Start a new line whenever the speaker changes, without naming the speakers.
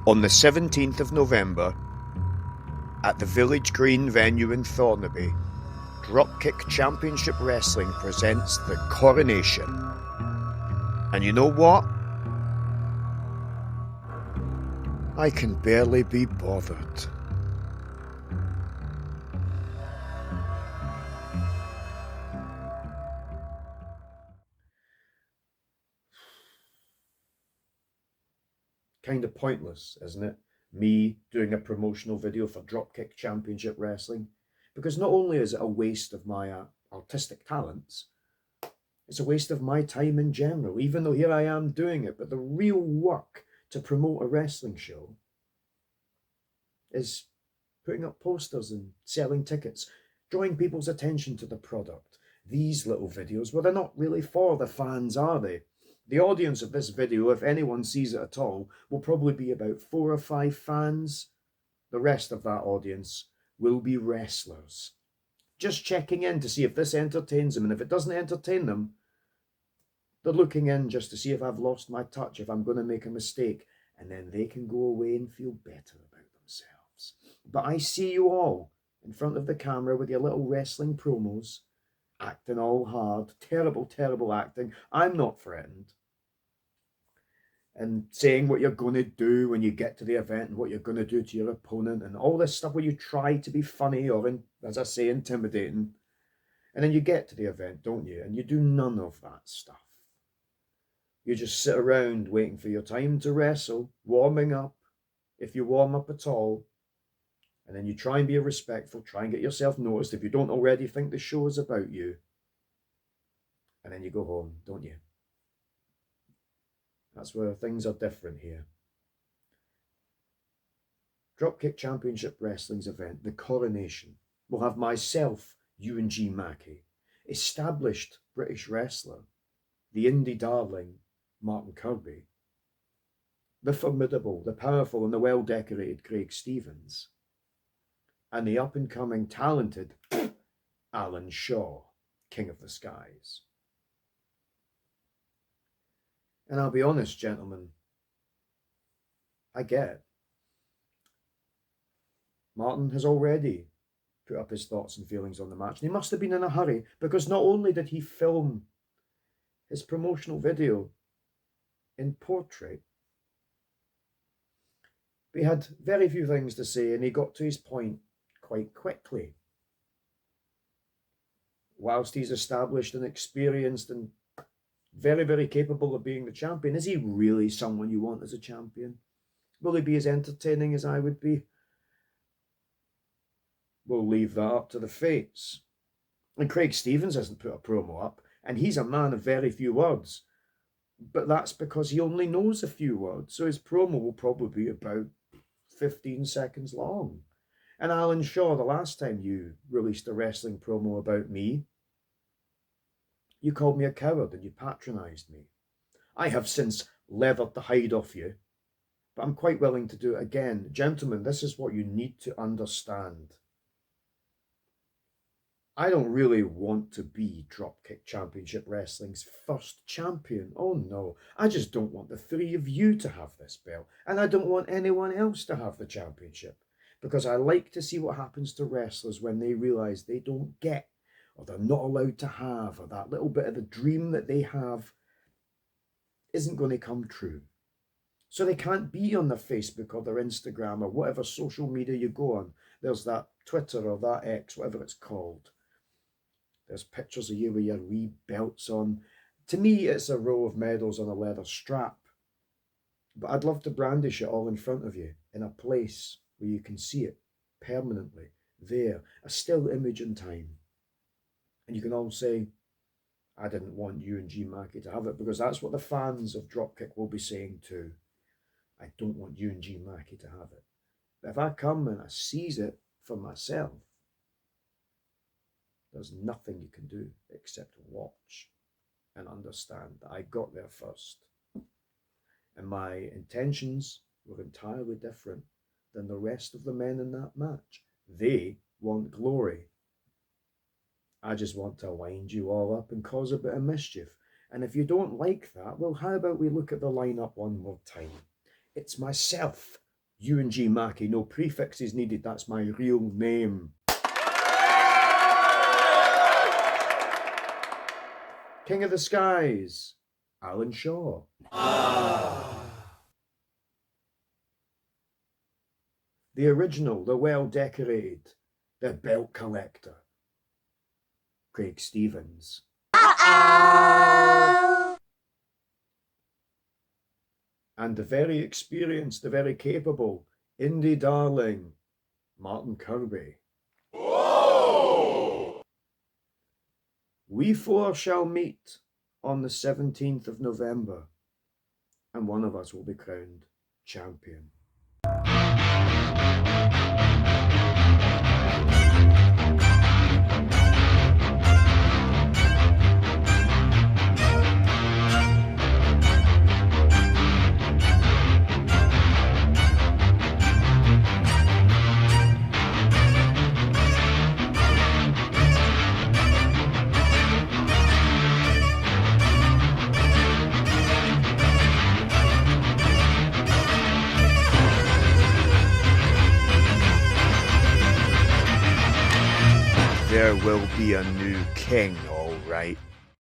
On the 17th of November, at the Village Green venue in Thornaby, Dropkick Championship Wrestling presents the Coronation. And you know what? I can barely be bothered. Kind of pointless, isn't it? Me doing a promotional video for Dropkick Championship Wrestling. Because not only is it a waste of my artistic talents, it's a waste of my time in general, even though here I am doing it. But the real work to promote a wrestling show is putting up posters and selling tickets, drawing people's attention to the product. These little videos, well, they're not really for the fans, are they? The audience of this video, if anyone sees it at all, will probably be about 4 or 5 fans. The rest of that audience will be wrestlers, just checking in to see if this entertains them. And if it doesn't entertain them, they're looking in just to see if I've lost my touch, if I'm going to make a mistake, and then they can go away and feel better about themselves. But I see you all in front of the camera with your little wrestling promos, acting all hard, terrible acting. I'm not threatened. And saying what you're going to do when you get to the event and what you're going to do to your opponent and all this stuff where you try to be funny or, as I say, intimidating. And then you get to the event, don't you? And you do none of that stuff. You just sit around waiting for your time to wrestle, warming up, if you warm up at all. And then you try and be respectful, try and get yourself noticed if you don't already think the show is about you. And then you go home, don't you? That's where things are different here. Dropkick Championship Wrestling's event, the Coronation, will have myself, Euan G Mackie, established British wrestler, the indie darling, Martin Kirby, the formidable, the powerful and the well-decorated Craig Stevens, and the up-and-coming talented Alan Shaw, King of the Skies. And I'll be honest, gentlemen, I get it. Martin has already put up his thoughts and feelings on the match, and he must have been in a hurry, because not only did he film his promotional video in portrait, but he had very few things to say, and he got to his point quite quickly. Whilst he's established and experienced and very capable of being the champion, is he really someone you want as a champion? Will he be as entertaining as I would be? We'll leave that up to the fates. And Craig Stevens hasn't put a promo up, and he's a man of very few words. But that's because he only knows a few words, so his promo will probably be about 15 seconds long. And Alan Shaw, the last time you released a wrestling promo about me, you called me a coward and you patronised me. I have since leathered the hide off you, but I'm quite willing to do it again. Gentlemen, this is what you need to understand. I don't really want to be Dropkick Championship Wrestling's first champion. Oh no, I just don't want the 3 of you to have this belt, and I don't want anyone else to have the championship, because I like to see what happens to wrestlers when they realise they don't get, or they're not allowed to have, or that little bit of the dream that they have isn't going to come true. So they can't be on their Facebook or their Instagram or whatever social media you go on. There's that Twitter or that X, whatever it's called. There's pictures of you with your wee belts on. To me, it's a row of medals on a leather strap. But I'd love to brandish it all in front of you in a place where you can see it permanently, there, a still image in time. And you can all say, I didn't want Euan G Mackie to have it, because that's what the fans of Dropkick will be saying too. I don't want Euan G Mackie to have it. But if I come and I seize it for myself, there's nothing you can do except watch and understand that I got there first. And my intentions were entirely different than the rest of the men in that match. They want glory. I just want to wind you all up and cause a bit of mischief. And if you don't like that, well, how about we look at the lineup one more time? It's myself, Euan G Mackie, no prefixes needed, that's my real name. King of the Skies, Alan Shaw. The original, the well-decorated, the belt collector, Craig Stevens. And the very experienced, the very capable, indie darling, Martin Kirby. Whoa! We four shall meet on the 17th of November, and one of us will be crowned champion. There will be a new king, all right.